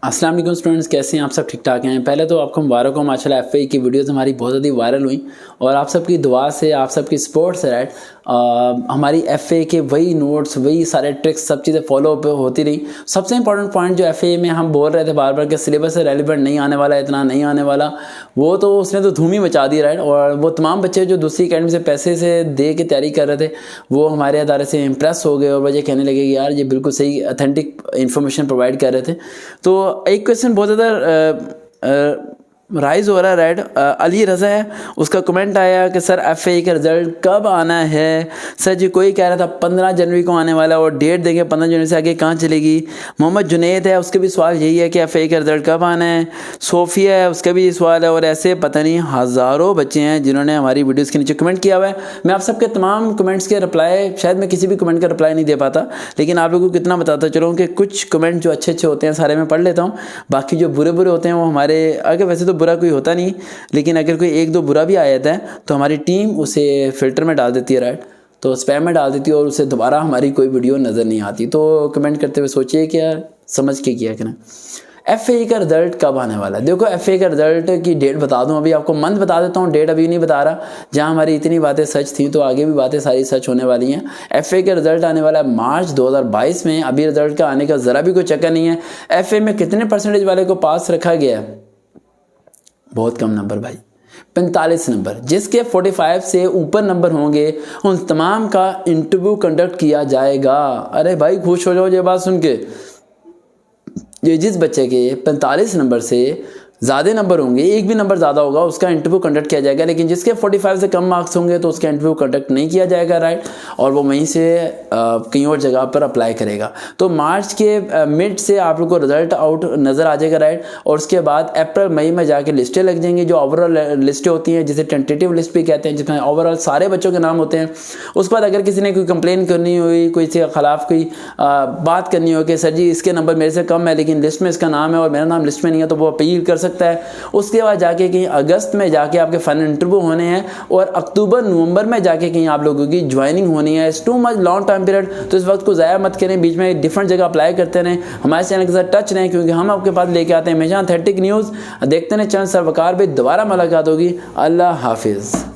अस्सलाम वालेकुम स्टूडेंट्स, कैसे हैं आप सब? ठीक ठाक हैं। पहले तो आपको मुबारक हो, माशाल्लाह एफए की वीडियोस हमारी बहुत ज़्यादा वायरल हुई और आप सबकी दुआ से, आप सबकी सपोर्ट से राइट हमारी एफए के वही नोट्स, वही सारे ट्रिक्स, सब चीज़ें फॉलो अप होती रही। सबसे इंपॉर्टेंट पॉइंट जो एफए में हम बोल रहे थे बार बार कि सिलेबस से रेलिवेंट नहीं आने वाला, इतना नहीं आने वाला, वो तो उसने तो धूम ही मचा दी राइट। और वो तमाम बच्चे जो दूसरी अकेडमी से पैसे से दे के तैयारी कर रहे थे वो हमारे अदारे से इम्प्रेस हो गए और वजह कहने लगे कि यार ये बिल्कुल सही ऑथेंटिक इन्फॉर्मेशन प्रोवाइड कर रहे थे। तो एक क्वेश्चन बहुत ज़्यादा राइज हो रहा है राइट। अली रज़ा है, उसका कमेंट आया कि सर एफए का रिज़ल्ट कब आना है? सर जी कोई कह रहा था 15 जनवरी को आने वाला और डेट देंगे 15 जनवरी से आगे कहाँ चलेगी। मोहम्मद जुनैद है, उसके भी सवाल यही है कि एफए का रिज़ल्ट कब आना है। सोफिया है, उसका भी सवाल है। और ऐसे पता नहीं हज़ारों बच्चे हैं जिन्होंने हमारी वीडियोज़ के नीचे कमेंट किया हुआ है। मैं आप सबके तमाम कमेंट्स के रिप्लाई, शायद मैं किसी भी कमेंट का रिप्लाई नहीं दे पाता, लेकिन आप लोगों को कितना बताता चलूँ कि कुछ कमेंट जो अच्छे अच्छे होते हैं सारे मैं पढ़ लेता हूँ, बाकी जो बुरे बुरे होते हैं वो हमारे आगे, वैसे तो बुरा कोई होता नहीं, लेकिन अगर कोई एक दो बुरा भी आ जाता है तो हमारी टीम उसे फ़िल्टर में डाल देती है राइट, तो स्पैम में डाल देती है और उसे दोबारा हमारी कोई वीडियो नज़र नहीं आती। तो कमेंट करते हुए सोचिए क्या समझ के किया कि ना। एफए का रिज़ल्ट कब आने वाला है? देखो एफए का रिज़ल्ट की डेट बता दूं, अभी आपको मंथ बता देता हूं, डेट अभी नहीं बता रहा। जहां हमारी इतनी बातें सच थी तो आगे भी बातें सारी सच होने वाली हैं। एफए का रिज़ल्ट आने वाला है मार्च 2022 में। अभी रिज़ल्ट का आने का ज़रा भी कोई चक्कर नहीं है। एफए में कितने परसेंटेज वाले को पास रखा गया है? बहुत कम नंबर भाई, 45 नंबर। जिसके 45 से ऊपर नंबर होंगे उन तमाम का इंटरव्यू कंडक्ट किया जाएगा। अरे भाई खुश हो जाओ ये बात सुन के। ये जिस बच्चे के 45 नंबर से ज़्यादा नंबर होंगे, एक भी नंबर ज़्यादा होगा, उसका इंटरव्यू कंडक्ट किया जाएगा। लेकिन जिसके 45 से कम मार्क्स होंगे तो उसका इंटरव्यू कंडक्ट नहीं किया जाएगा राइट, और वो वहीं से कहीं और जगह पर अप्लाई करेगा। तो मार्च के मिड से आप लोग को रिजल्ट आउट नज़र आ जाएगा राइट, और उसके बाद अप्रैल मई में जाके लिस्टें लग जाएंगी, जो ओवरऑल लिस्टें होती हैं, जिसे टेंटेटिव लिस्ट भी कहते हैं, जिसमें ओवरऑल सारे बच्चों के नाम होते हैं। उसके बाद अगर किसी ने कोई कंप्लेन करनी हुई, कोई के खिलाफ कोई बात करनी हो कि सर जी इसके नंबर मेरे से कम है लेकिन लिस्ट में इसका नाम है और मेरा नाम लिस्ट में नहीं है, तो वो अपील कर सकता है। उसके बाद जाके कहीं अगस्त में जाके आपके फाइनल इंटरव्यू होने हैं और अक्टूबर नवंबर में जाके कहीं आप लोगों की ज्वाइनिंग होनी है। It's too much long time period, तो इस वक्त को ज़ाया मत करें, बीच में डिफरेंट जगह अप्लाई करते रहें, हमारे चैनल के साथ टच रहें, क्योंकि हम आपके पास लेके आते हैं हमेशा ऑथेंटिक न्यूज़। देखते रहें चैनल सर वकार पे। दोबारा मुलाकात होगी। अल्लाह हाफिज़।